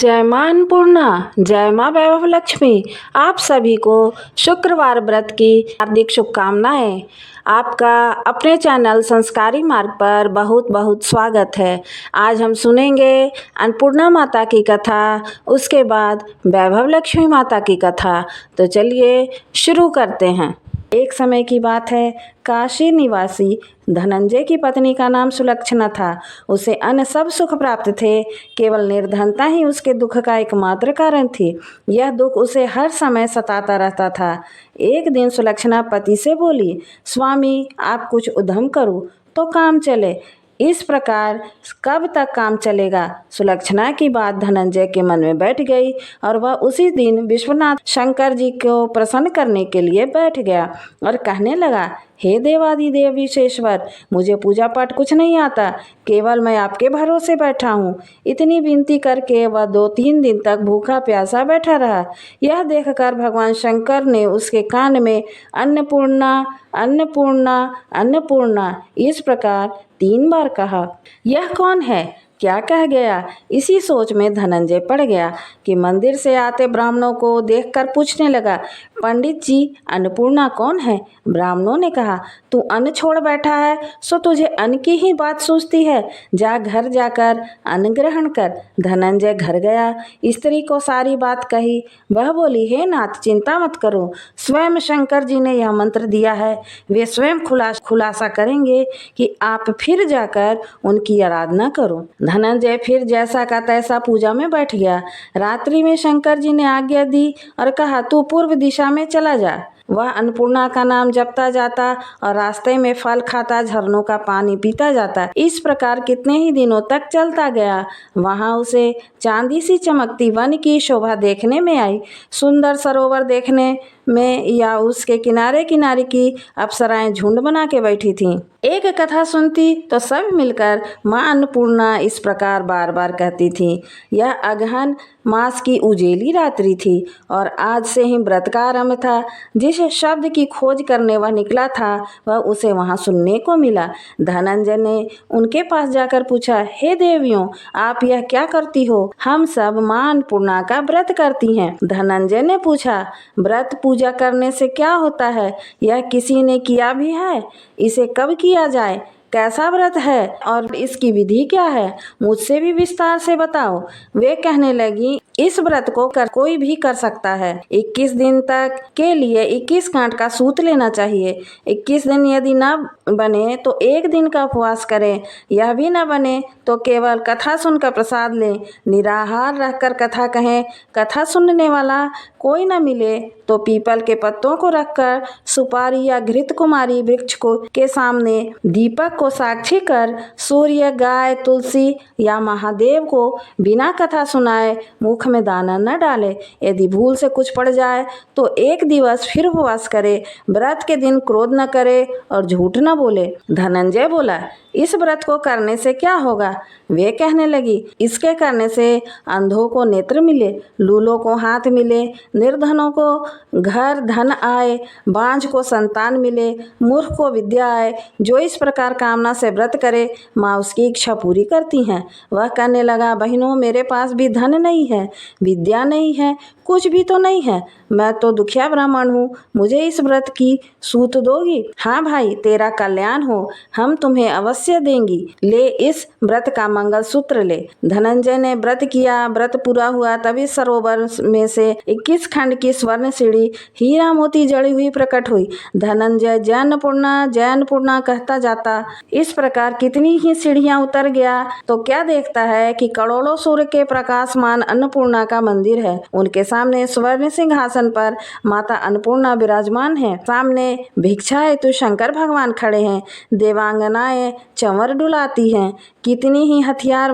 जय मां अन्नपूर्णा, जय मां वैभव लक्ष्मी। आप सभी को शुक्रवार व्रत की हार्दिक शुभकामनाएं। आपका अपने चैनल संस्कारी मार्ग पर बहुत बहुत स्वागत है। आज हम सुनेंगे अन्नपूर्णा माता की कथा, उसके बाद वैभव लक्ष्मी माता की कथा। तो चलिए शुरू करते हैं। एक समय की बात है, काशी निवासी धनंजय की पत्नी का नाम सुलक्षणा था। उसे अन्य सब सुख प्राप्त थे, केवल निर्धनता ही उसके दुख का एकमात्र कारण थी। यह दुख उसे हर समय सताता रहता था। एक दिन सुलक्षणा पति से बोली, स्वामी आप कुछ उद्यम करो तो काम चले। इस प्रकार कब तक काम चलेगा? सुलक्षणा की बात धनंजय के मन में बैठ गई और वह उसी दिन विश्वनाथ शंकर जी को प्रसन्न करने के लिए बैठ गया और कहने लगा, हे देवादिदेव विश्वेश्वर, मुझे पूजा पाठ कुछ नहीं आता, केवल मैं आपके भरोसे बैठा हूँ। इतनी विनती करके वह 2-3 दिन तक भूखा प्यासा बैठा रहा। यह देखकर भगवान शंकर ने उसके कान में अन्नपूर्णा अन्नपूर्णा अन्नपूर्णा इस प्रकार 3 बार कहा। यह कौन है, क्या कह गया? इसी सोच में धनंजय पड़ गया कि मंदिर से आते ब्राह्मणों को देखकर पूछने लगा, पंडित जी अन्नपूर्णा कौन है? ब्राह्मणों ने कहा, तू अन्न छोड़ बैठा है सो तुझे अन्न की ही बात सूझती है। जा घर जाकर अन्न ग्रहण कर। धनंजय घर गया, स्त्री को सारी बात कही। वह बोली, हे नाथ चिंता मत करो, स्वयं शंकर जी ने यह मंत्र दिया है। वे स्वयं खुलासा करेंगे कि आप फिर जाकर उनकी आराधना करो। धनंजय फिर जैसा का तैसा पूजा में बैठ गया। रात्रि में शंकर जी ने आज्ञा दी और कहा, तू पूर्व दिशा में चला जा। वह अन्नपूर्णा का नाम जपता जाता और रास्ते में फल खाता, झरनों का पानी पीता जाता। इस प्रकार कितने ही दिनों तक चलता गया। वहां उसे चांदी सी चमकती वन की शोभा देखने में आई। सुंदर सरोवर देखने में या उसके किनारे किनारे की अप्सराएं झुंड बना के बैठी थीं। एक कथा सुनती तो सब मिलकर मां अन्नपूर्णा इस प्रकार बार बार कहती थी। यह अगहन मास की उजेली रात्रि थी और आज से ही व्रत का आरंभ था। जिस शब्द की खोज करने वह निकला था वह उसे वहां सुनने को मिला। धनंजय ने उनके पास जाकर पूछा, हे देवियों, आप यह क्या करती हो? हम सब मां अन्नपूर्णा का व्रत करती हैं। धनंजय ने पूछा, व्रत पूजा करने से क्या होता है? यह किसी ने किया भी है? इसे कब किया जाए? कैसा व्रत है और इसकी विधि क्या है? मुझसे भी विस्तार से बताओ। वे कहने लगी, इस व्रत को कोई भी कर सकता है। 21 दिन तक के लिए 21 कांट का सूत लेना चाहिए। 21 दिन यदि न बने तो 1 दिन का उपवास करें। यह भी न बने तो केवल कथा सुनकर प्रसाद लें। निराहार रहकर कथा कहें। कथा सुनने वाला कोई न मिले तो पीपल के पत्तों को रखकर सुपारी या घृत कुमारी वृक्ष को के सामने दीपक को साक्षी कर सूर्य, गाय, तुलसी या महादेव को बिना कथा सुनाए मुख में दाना न डाले। यदि भूल से कुछ पड़ जाए तो 1 दिवस फिर उपवास करे। व्रत के दिन क्रोध न करे और झूठ न बोले। धनंजय बोला, इस व्रत को करने से क्या होगा? वे कहने लगी, इसके करने से अंधों को नेत्र मिले, लूलों को हाथ मिले, निर्धनों को घर धन आए, बांझ को संतान मिले, मूर्ख को विद्या आए। जो इस प्रकार कामना से व्रत करे माँ उसकी इच्छा पूरी करती हैं। वह कहने लगा, बहनों मेरे पास भी धन नहीं है, विद्या नहीं है, कुछ भी तो नहीं है। मैं तो दुखिया ब्राह्मण हूँ, मुझे इस व्रत की सूत दोगी? हाँ भाई, तेरा कल्याण हो, हम तुम्हें अवश्य देंगी। ले इस व्रत का मंगल सूत्र ले। धनंजय ने व्रत किया। व्रत पूरा हुआ तभी सरोवर में से 21 खंड की स्वर्ण सीढ़ी हीरा मोती जड़ी हुई प्रकट हुई। धनंजय जय अन्नपूर्णा कहता जाता। इस प्रकार कितनी ही सीढ़ियां उतर गया तो क्या देखता है कि करोड़ों सूर्य के प्रकाशमान अन्नपूर्णा का मंदिर है। उनके सामने स्वर्ण सिंहासन पर माता अन्नपूर्णा विराजमान है। सामने भिक्षा हेतु शंकर भगवान खड़े हैं। देवांगनाएं चंवर डुलाती हैं। कितनी ही हथियार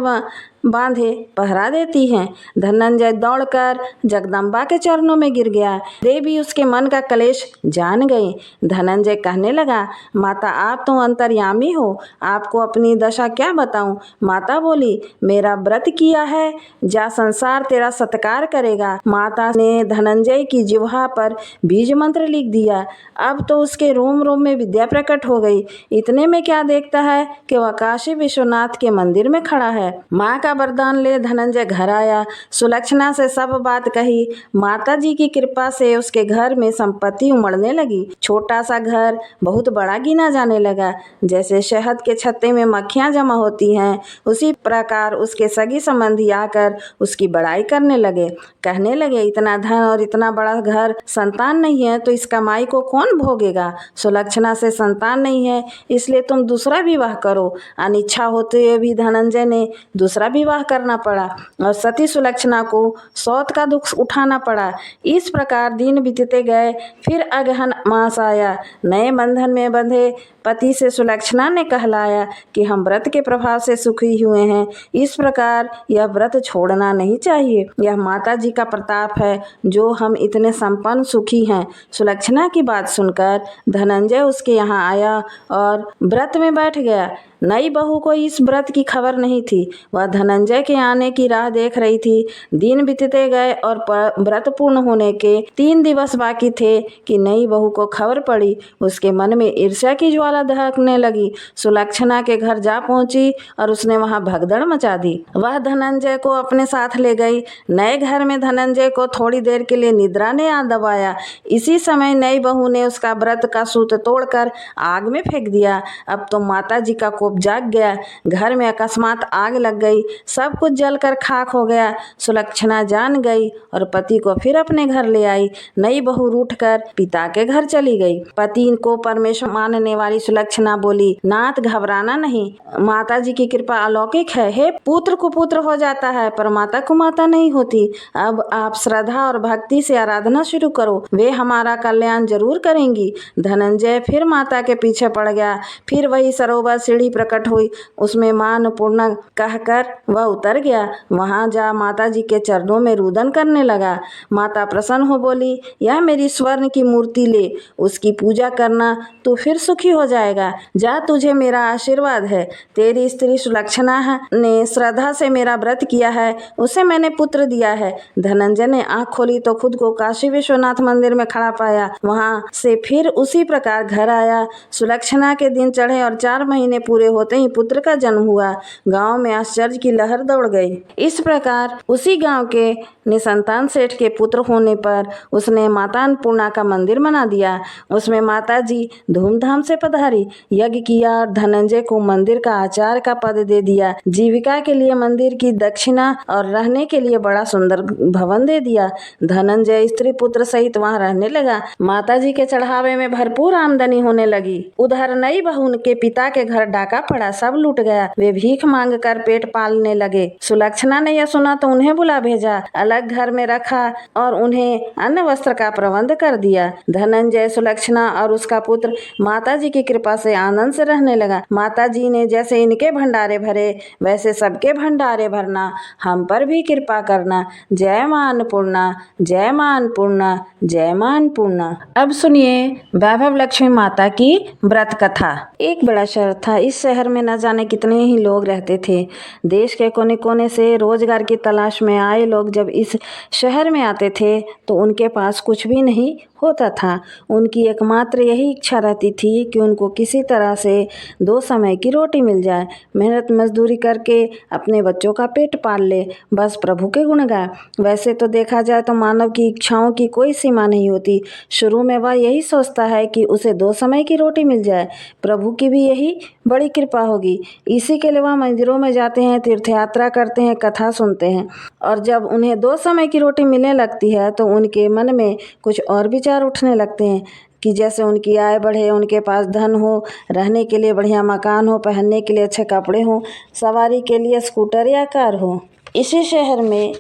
बांधे पहरा देती हैं। धनंजय दौड़कर जगदम्बा के चरणों में गिर गया। देवी उसके मन का क्लेश जान गई। धनंजय कहने लगा, माता आप तो अंतर्यामी हो, आपको अपनी दशा क्या बताऊं? माता बोली, मेरा व्रत किया है, जा संसार तेरा सत्कार करेगा। माता ने धनंजय की जिह्वा पर बीज मंत्र लिख दिया। अब तो उसके रोम रोम में विद्या प्रकट हो गई। इतने में क्या देखता है कि वह काशी विश्वनाथ हाथ के मंदिर में खड़ा है। माँ का वरदान ले धनंजय घर आया। सुलक्षणा से सब बात कही। माता जी की कृपा से उसके घर में संपत्ति उमड़ने लगी। छोटा सा घर बहुत बड़ा गिना जाने लगा। जैसे शहद के छत्ते में मक्खियां जमा होती हैं, उसी प्रकार उसके सगी संबंधी आकर उसकी बड़ाई करने लगे। कहने लगे, इतना धन और इतना बड़ा घर, संतान नहीं है तो इस कमाई को कौन भोगेगा? सुलक्षणा से संतान नहीं है इसलिए तुम दूसरा विवाह करो। अनिच्छा होते हुए भी धनंजय ने दूसरा विवाह करना पड़ा और सती सुलक्षणा को सौत का दुख उठाना पड़ा। इस प्रकार दिन बीतते गए। फिर अगहन मास आया। नए बंधन में बंधे पति से सुलक्षणा ने कहलाया कि हम व्रत के प्रभाव से सुखी हुए हैं, इस प्रकार यह व्रत छोड़ना नहीं चाहिए। यह माता जी का प्रताप है जो हम इतने संपन्न सुखी हैं। सुलक्षणा की बात सुनकर धनंजय उसके यहाँ आया और व्रत में बैठ गया। नई बहू को इस व्रत की खबर नहीं थी। वह धनंजय के आने की राह देख रही थी। दिन बीतते गए और व्रत पूर्ण होने के 3 दिवस बाकी थे कि नई बहू को खबर पड़ी। उसके मन में ईर्ष्या की ज्वाला दहकने लगी। सुलक्षणा के घर जा पहुंची और उसने वहां भगदड़ मचा दी। वह धनंजय को अपने साथ ले गई। नए घर में धनंजय को थोड़ी देर के लिए निद्रा ने आ दबाया। इसी समय नई बहू ने उसका व्रत का सूत तोड़कर आग में फेंक दिया। अब तो माता जी का कोप जाग गया। घर में अकस्मात आग लग गई। सब कुछ जलकर खाक हो गया। सुलक्षणा जान गई और पति को फिर अपने घर ले आई। नई बहू रूठकर पिता के घर चली गई। पति को परमेश्वर मानने वाली सुलक्षणा बोली, नाथ घबराना नहीं, माता जी की कृपा अलौकिक है। हे पुत्र को पुत्र हो जाता है पर माता को माता नहीं होती। अब आप श्रद्धा और भक्ति से आराधना शुरू करो, वे हमारा कल्याण जरूर करेंगी। धनंजय फिर माता के पीछे पड़ गया। फिर वही सरोवर सीढ़ी प्रकट हुई। उसमें मां अन्नपूर्णा कहकर वह उतर गया। वहां जा माता जी के चरणों में रुदन करने लगा। माता प्रसन्न हो बोली, यह मेरी स्वर्ण की मूर्ति ले, उसकी पूजा करना, तू फिर सुखी हो जाएगा। जा, तुझे मेरा आशीर्वाद है। तेरी स्त्री सुलक्षणा ने श्रद्धा से मेरा व्रत किया है, उसे मैंने पुत्र दिया है। धनंजय ने आंख खोली तो खुद को काशी विश्वनाथ मंदिर में खड़ा पाया। वहां से फिर उसी प्रकार घर आया। सुलक्षणा के दिन चढ़े और 4 महीने पूरे होते ही पुत्र का जन्म हुआ। गांव में आश्चर्य की लहर दौड़ गई। इस प्रकार उसी गांव के निसंतान सेठ के पुत्र होने पर उसने माता अन्नपूर्णा का मंदिर बना दिया। उसमें माता जी धूमधाम से पधारी, यज्ञ किया और धनंजय को मंदिर का आचार्य का पद दे दिया। जीविका के लिए मंदिर की दक्षिणा और रहने के लिए बड़ा सुंदर भवन दे दिया। धनंजय स्त्री पुत्र सहित वहां रहने लगा। माता जी के चढ़ावे में भरपूर आमदनी होने लगी। उधर नई बहू के पिता के घर डाका पड़ा, सब लूट गया। वे भीख मांग कर पेट पालने लगे। सुलक्षणा ने यह सुना तो उन्हें बुला भेजा, अलग घर में रखा और उन्हें अन्न वस्त्र का प्रबंध कर दिया। धनंजय, सुलक्षणा और उसका पुत्र माता जी की कृपा से आनंद से रहने लगा। माता जी ने जैसे इनके भंडारे भरे वैसे सबके भंडारे भरना, हम पर भी कृपा करना। जय मां अन्नपूर्णा, जय मां अन्नपूर्णा, जय मां अन्नपूर्णा। अब सुनिए वैभव लक्ष्मी माता की व्रत कथा। एक बड़ा शहर था। इस शहर में न जाने कितने ही लोग रहते थे। देश के कोने कोने से रोजगार की तलाश में आए लोग जब इस शहर में आते थे तो उनके पास कुछ भी नहीं होता था। उनकी एकमात्र यही इच्छा रहती थी कि उनको किसी तरह से 2 समय की रोटी मिल जाए, मेहनत मजदूरी करके अपने बच्चों का पेट पाल ले, बस प्रभु के गुण गाए। वैसे तो देखा जाए तो मानव की इच्छाओं की कोई सीमा नहीं होती। शुरू में वह यही सोचता है कि उसे 2 समय की रोटी मिल जाए, प्रभु की भी यही बड़ी कृपा होगी। इसी के लिए वह मंदिरों में जाते हैं, तीर्थ यात्रा करते हैं, कथा सुनते हैं और जब उन्हें 2 समय की रोटी मिलने लगती है तो उनके मन में कुछ और विचार उठने लगते हैं कि जैसे उनकी आय बढ़े, उनके पास धन हो, रहने के लिए बढ़िया मकान हो, पहनने के लिए अच्छे कपड़े हों, सवारी के लिए स्कूटर या कार हो। इसी शहर में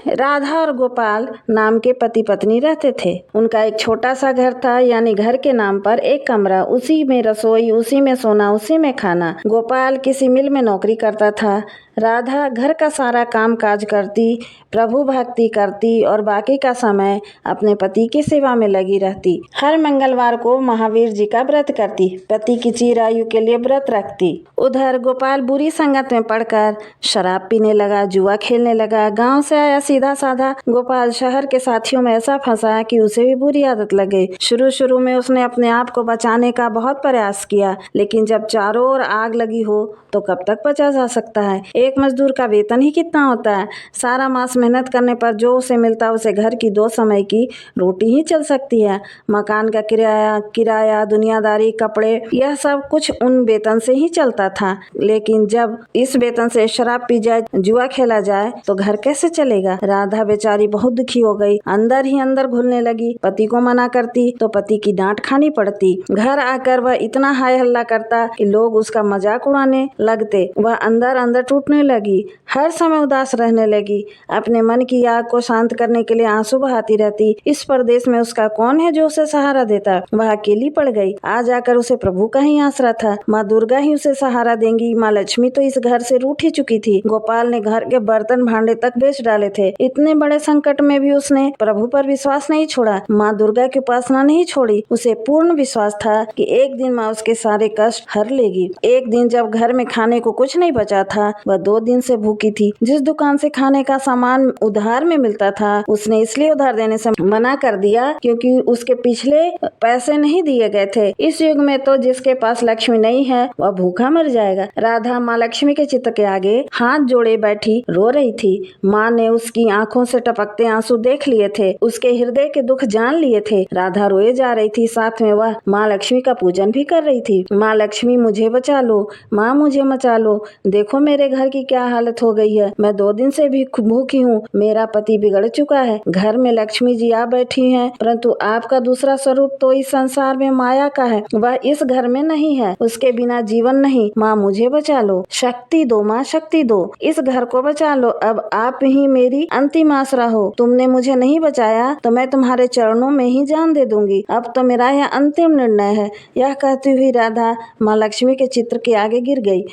राधा और गोपाल नाम के पति पत्नी रहते थे। उनका एक छोटा सा घर था, यानी घर के नाम पर एक कमरा, उसी में रसोई, उसी में सोना, उसी में खाना। गोपाल किसी मिल में नौकरी करता था। राधा घर का सारा काम काज करती, प्रभु भक्ति करती और बाकी का समय अपने पति की सेवा में लगी रहती। हर मंगलवार को महावीर जी का व्रत करती, पति की चिरायु के लिए व्रत रखती। उधर गोपाल बुरी संगत में पड़कर शराब पीने लगा, जुआ खेलने लगा। गांव से आया सीधा साधा गोपाल शहर के साथियों में ऐसा फंसा कि उसे भी बुरी आदत लग गई। शुरू में उसने अपने आप को बचाने का बहुत प्रयास किया, लेकिन जब चारों ओर आग लगी हो तो कब तक बचा जा सकता है। एक मजदूर का वेतन ही कितना होता है। सारा मास मेहनत करने पर जो उसे मिलता उसे घर की 2 समय की रोटी ही चल सकती है। मकान का किराया, दुनियादारी, कपड़े, यह सब कुछ उन वेतन से ही चलता था। लेकिन जब इस वेतन से शराब पी जाए, जुआ खेला जाए तो घर कैसे चलेगा। राधा बेचारी बहुत दुखी हो गई, अंदर ही अंदर घुलने लगी। पति को मना करती तो पति की डांट खानी पड़ती। घर आकर वह इतना हाय हल्ला करता कि लोग उसका मजाक उड़ाने लगते। वह अंदर अंदर टूटने लगी, हर समय उदास रहने लगी। अपने मन की आग को शांत करने के लिए आंसू बहाती रहती। इस परदेश में उसका कौन है जो उसे सहारा देता। वह अकेली पड़ गई। आज आकर उसे प्रभु का ही आसरा था। माँ दुर्गा ही उसे सहारा देंगी। माँ लक्ष्मी तो इस घर से रूठ ही चुकी थी। गोपाल ने घर के बर्तन भांडे तक बेच डाले थे। इतने बड़े संकट में भी उसने प्रभु पर विश्वास नहीं छोड़ा, माँ दुर्गा की उपासना नहीं छोड़ी। उसे पूर्ण विश्वास था कि एक दिन माँ उसके सारे कष्ट हर लेगी। एक दिन जब घर में खाने को कुछ नहीं बचा था, वह 2 दिन से भूखी थी। जिस दुकान से खाने का सामान उधार में मिलता था, उसने इसलिए उधार देने से मना कर दिया क्योंकि उसके पिछले पैसे नहीं दिए गए थे। इस युग में तो जिसके पास लक्ष्मी नहीं है वह भूखा मर जाएगा। राधा माँ लक्ष्मी के चित्र के आगे हाथ जोड़े बैठी रो रही थी। माँ ने उसकी आंखों से टपकते आंसू देख लिए थे, उसके हृदय के दुख जान लिए थे। राधा रोए जा रही थी, साथ में वह माँ लक्ष्मी का पूजन भी कर रही थी। माँ लक्ष्मी मुझे बचा लो, माँ मुझे बचा लो। देखो मेरे घर की क्या हालत हो गई है। मैं 2 दिन से भी भूखी हूँ। मेरा पति बिगड़ चुका है। घर में लक्ष्मी जी आ बैठी हैं, परंतु आपका दूसरा स्वरूप तो इस संसार में माया का है। वह इस घर में नहीं है। उसके बिना जीवन नहीं। माँ मुझे बचा लो, शक्ति दो माँ, शक्ति दो। इस घर को बचा लो। अब आप ही मेरी अंतिम आसरा हो। तुमने मुझे नहीं बचाया तो मैं तुम्हारे चरणों में ही जान दे दूंगी। अब तो मेरा यह अंतिम निर्णय है। यह कहती हुई राधा माँ लक्ष्मी के चित्र के आगे गिर गई।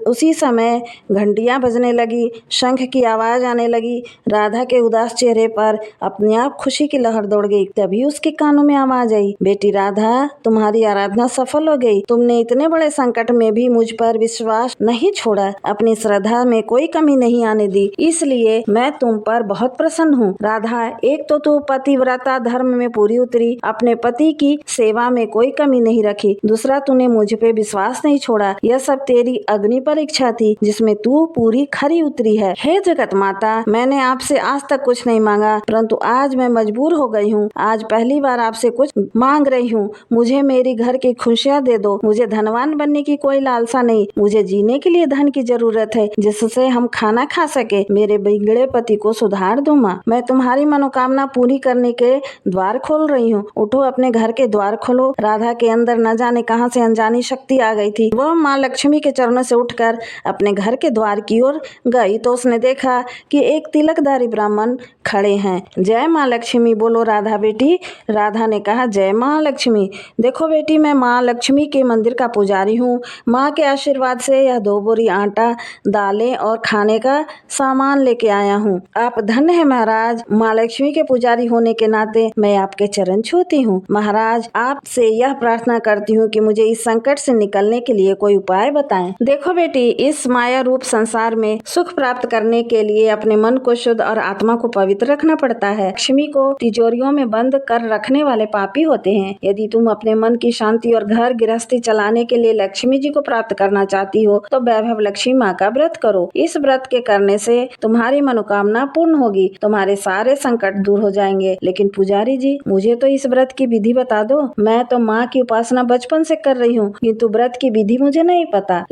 उसी समय घंटियां बजने लगी, शंख की आवाज आने लगी। राधा के उदास चेहरे पर अपने आप खुशी की लहर दौड़ गई। तभी उसके कानों में आवाज आई, बेटी राधा, तुम्हारी आराधना सफल हो गई। तुमने इतने बड़े संकट में भी मुझ पर विश्वास नहीं छोड़ा, अपनी श्रद्धा में कोई कमी नहीं आने दी, इसलिए मैं तुम पर बहुत प्रसन्न हूँ। राधा, एक तो तू पतिव्रता धर्म में पूरी उतरी, अपने पति की सेवा में कोई कमी नहीं रखी। दूसरा, तूने मुझ पे विश्वास नहीं छोड़ा। यह सब तेरी अग्नि परीक्षा थी जिसमें तू पूरी खरी उतरी है। हे जगत माता, मैंने आपसे आज तक कुछ नहीं मांगा, परंतु आज मैं मजबूर हो गई हूँ। आज पहली बार आपसे कुछ मांग रही हूँ। मुझे मेरी घर की खुशियाँ दे दो। मुझे धनवान बनने की कोई लालसा नहीं। मुझे जीने के लिए धन की जरूरत है जिससे हम खाना खा सके। मेरे बिगड़े पति को सुधार दो माँ। मैं तुम्हारी मनोकामना पूरी करने के द्वार खोल रही हूँ। उठो, अपने घर के द्वार खोलो। राधा के अंदर न जाने कहां से अनजानी शक्ति आ गई थी। वह माँ लक्ष्मी के चरणों से उठकर अपने घर के द्वार की ओर गई तो उसने देखा कि एक तिलकधारी ब्राह्मण खड़े हैं। जय माँ लक्ष्मी, बोलो राधा बेटी। राधा ने कहा, जय माँ लक्ष्मी। देखो बेटी, मैं माँ लक्ष्मी के मंदिर का पुजारी हूँ। माँ के आशीर्वाद से यह 2 बोरी आटा, दालें और खाने का सामान लेके आया हूँ। आप धन्य है महाराज। माँ लक्ष्मी के पुजारी होने के नाते मैं आपके चरण छूती हूँ। महाराज, आपसे यह प्रार्थना करती हूँ कि मुझे इस संकट से निकलने के लिए कोई उपाय बताएं। देखो बेटी, इस माया रूप संसार में सुख प्राप्त करने के लिए अपने मन को शुद्ध और आत्मा को पवित्र रखना पड़ता है। लक्ष्मी को तिजोरियों में बंद कर रखने वाले पापी होते हैं। यदि तुम अपने मन की शांति और घर गृहस्थी चलाने के लिए लक्ष्मी जी को प्राप्त करना चाहती हो तो वैभव लक्ष्मी माँ का व्रत करो। इस व्रत के करने से तुम्हारी मनोकामना पूर्ण होगी, तुम्हारे सारे संकट दूर हो जाएंगे। लेकिन पुजारी जी, मुझे तो इस व्रत की विधि बता दो। मैं तो माँ की उपासना बचपन से कर रही हूँ, किंतु व्रत की विधि मुझे नहीं पता।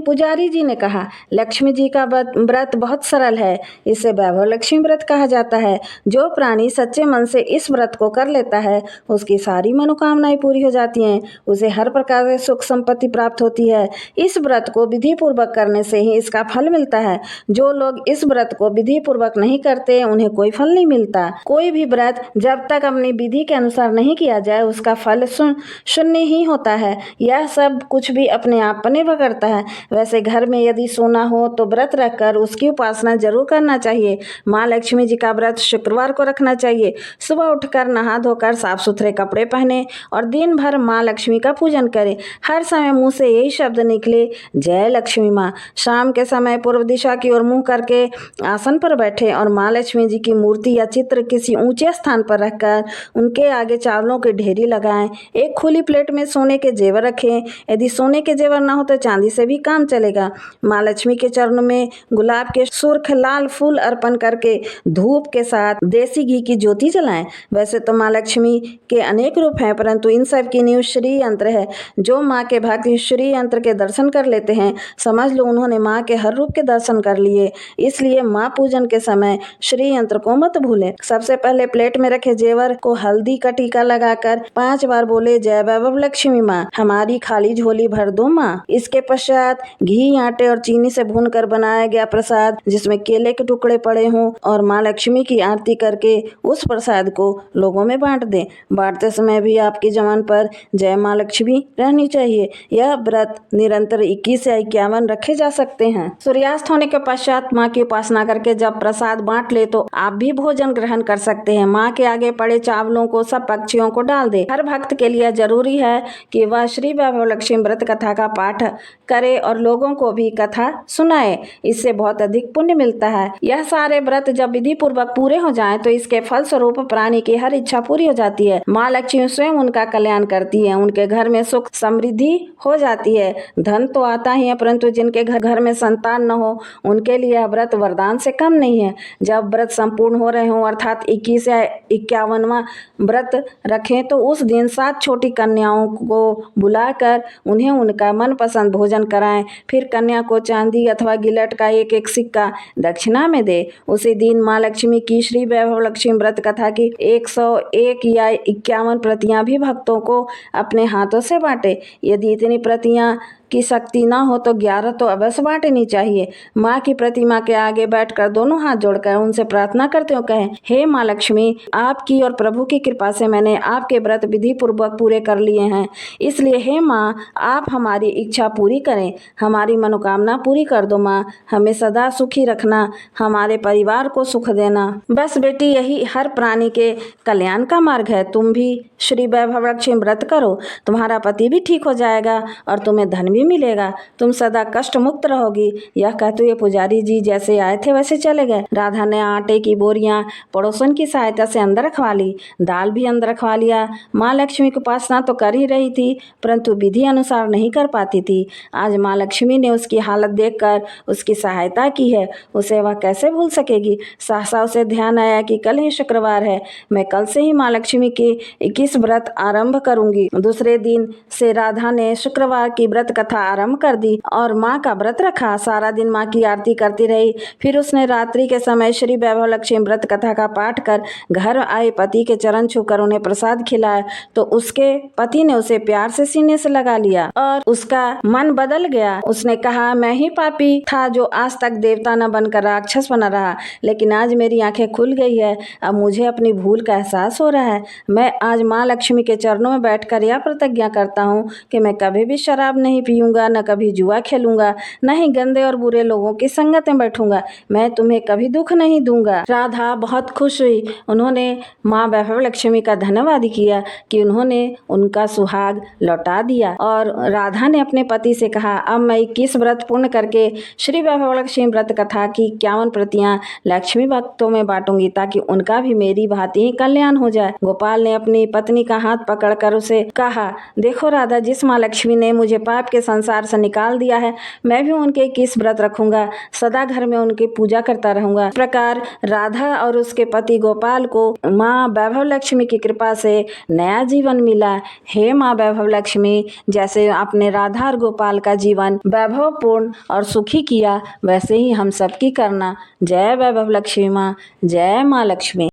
पुजारी जी ने कहा, लक्ष्मी जी का व्रत बहुत सरल है। इसे वैभव लक्ष्मी व्रत कहा जाता है। जो प्राणी सच्चे मन से इस व्रत को कर लेता है उसकी सारी मनोकामनाएं पूरी हो जाती हैं। उसे हर प्रकार से सुख संपत्ति प्राप्त होती है। इस व्रत को विधि पूर्वक करने से ही इसका फल मिलता है। जो लोग इस व्रत को विधि पूर्वक नहीं करते उन्हें कोई फल नहीं मिलता। कोई भी व्रत जब तक अपनी विधि के अनुसार नहीं किया जाए उसका फल शून्य ही होता है। यह सब कुछ भी अपने आप पर निर्भर करता है। वैसे घर में यदि सोना सोना हो तो व्रत रखकर उसकी उपासना जरूर करना चाहिए। माँ लक्ष्मी जी का व्रत शुक्रवार को रखना चाहिए। सुबह उठकर नहा धोकर साफ सुथरे कपड़े पहने और दिन भर माँ लक्ष्मी का पूजन करें। हर समय मुंह से यही शब्द निकले, जय लक्ष्मी माँ। शाम के समय पूर्व दिशा की ओर मुंह करके आसन पर बैठे और माँ लक्ष्मी जी की मूर्ति या चित्र किसी ऊंचे स्थान पर रखकर उनके आगे चावलों की ढेरी लगाएं। एक खुली प्लेट में सोने के जेवर रखें। यदि सोने के जेवर ना हो तो चांदी से भी काम चलेगा। माँ लक्ष्मी के चरणों में गुलाब के सुर्ख लाल फूल अर्पण करके धूप के साथ देसी घी की ज्योति जलाएं। वैसे तो माँ लक्ष्मी के अनेक रूप हैं, परंतु इन सब की नींव श्री यंत्र है। जो माँ के भक्त श्री यंत्र के दर्शन कर लेते हैं, समझ लो उन्होंने माँ के हर रूप के दर्शन कर लिए। इसलिए माँ पूजन के समय श्री यंत्र को मत भूलें। सबसे पहले प्लेट में रखे जेवर को हल्दी का टीका लगाकर 5 बार बोले, जय वैभव लक्ष्मी माँ, हमारी खाली झोली भर दो माँ। इसके पश्चात घी, आटे और चीनी से भूनकर बनाया गया प्रसाद, जिसमें केले के टुकड़े पड़े हों, और माँ लक्ष्मी की आरती करके उस प्रसाद को लोगों में बांट दें। बांटते समय भी आपकी जबान पर जय माँ लक्ष्मी रहनी चाहिए। यह व्रत निरंतर 21 या 51 रखे जा सकते हैं। सूर्यास्त होने के पश्चात माँ की उपासना करके जब प्रसाद बांट ले तो आप भी भोजन ग्रहण कर सकते हैं। माँ के आगे पड़े चावलों को सब पक्षियों को डाल दे। हर भक्त के लिए जरूरी है कि वह श्री वैभव लक्ष्मी व्रत कथा का पाठ करे और लोगों को भी कथा सुनाए। इससे बहुत अधिक पुण्य मिलता है। यह सारे व्रत जब विधि पूर्वक पूरे हो जाएं तो इसके फल स्वरूप प्राणी की हर इच्छा पूरी हो जाती है। माँ लक्ष्मी स्वयं उनका कल्याण करती है। उनके घर में सुख समृद्धि हो जाती है। धन तो आता ही है, परंतु जिनके घर में संतान न हो उनके लिए यह व्रत वरदान से कम नहीं है। जब व्रत संपूर्ण हो रहे हों, अर्थात 21 या 51वां व्रत रखें, तो उस दिन 7 छोटी कन्याओं को बुलाकर उन्हें उनका मनपसंद भोजन कराएं। फिर कन्या को चांदी अथवा गिलट का एक एक सिक्का दक्षिणा में दे। उसी दिन माँ लक्ष्मी की श्री वैभव लक्ष्मी व्रत कथा की 101 या 51 प्रतियां भी भक्तों को अपने हाथों से बांटे। यदि इतनी प्रतियां की शक्ति ना हो तो 11 तो अवश्य बांटनी चाहिए। माँ की प्रतिमा के आगे बैठकर दोनों हाथ जोड़कर उनसे प्रार्थना करते हो कहें, हे माँ लक्ष्मी, आपकी और प्रभु की कृपा से मैंने आपके व्रत विधि पूर्वक पूरे कर लिए हैं। इसलिए हे माँ, आप हमारी इच्छा पूरी करें, हमारी मनोकामना पूरी कर दो। माँ, हमें सदा सुखी रखना, हमारे परिवार को सुख देना। बस बेटी, यही हर प्राणी के कल्याण का मार्ग है। तुम भी श्री वैभव लक्ष्मी व्रत करो, तुम्हारा पति भी ठीक हो जाएगा और तुम्हें धन भी मिलेगा। तुम सदा कष्ट मुक्त रहोगी। यह कहते हुए पुजारी जी जैसे आए थे वैसे चले गए। राधा ने आटे की बोरियां पड़ोसन की सहायता से अंदर रखवा ली, दाल भी अंदर रखवा लिया। माँ लक्ष्मी की उपासना तो कर ही रही थी, परंतु विधि अनुसार नहीं कर पाती थी। आज माँ लक्ष्मी ने उसकी हालत देखकर उसकी सहायता की है, उसे वह कैसे भूल सकेगी। सहसा उसे ध्यान आया कि कल ही शुक्रवार है, मैं कल से ही माँ लक्ष्मी की 21 व्रत आरंभ करूंगी। दूसरे दिन से राधा ने शुक्रवार की व्रत कथा आरंभ कर दी और माँ का व्रत रखा। सारा दिन माँ की आरती करती रही। फिर उसने रात्रि के समय श्री वैभव लक्ष्मी व्रत कथा का पाठ कर घर आए पति के चरण छूकर उन्हें प्रसाद खिलाया तो उसके पति ने उसे प्यार से सीने से लगा लिया और उसका मन बदल गया। उसने कहा, मैं ही पापी था जो आज तक देवता न बनकर राक्षस बना रहा, लेकिन आज मेरी आंखें खुल गई है। अब मुझे अपनी भूल का एहसास हो रहा है। मैं आज माँ लक्ष्मी के चरणों में बैठकर यह प्रतिज्ञा करता हूँ कि मैं कभी भी शराब नहीं पीऊंगा, न कभी जुआ खेलूंगा, न ही गंदे और बुरे लोगों की संगत में बैठूंगा। मैं तुम्हें कभी दुख नहीं दूंगा। राधा बहुत खुश हुई। उन्होंने माँ वैभव लक्ष्मी का धन्यवाद किया कि उन्होंने उनका सुहाग लौटा दिया और राधा ने अपने पति से कहा, अब मैं 21 व्रत पूर्ण करके श्री वैभव लक्ष्मी व्रत कथा की 51 प्रतियां लक्ष्मी भक्तों में बांटूंगी ताकि उनका भी मेरी भांति ही कल्याण हो जाए। गोपाल ने अपनी पत्नी का हाथ पकड़कर उसे कहा, देखो राधा, जिस माँ लक्ष्मी ने मुझे पाप के संसार से निकाल दिया है, मैं भी उनके 21 व्रत रखूंगा, सदा घर में उनकी पूजा करता रहूंगा। इस प्रकार राधा और उसके पति गोपाल को माँ वैभव लक्ष्मी की कृपा से नया जीवन मिला। हे माँ वैभव लक्ष्मी, जैसे आपने राधा और गोपाल का जीवन वैभवपूर्ण और सुखी किया, वैसे ही हम सबकी करना। जय वैभव लक्ष्मी माँ, जय माँ लक्ष्मी।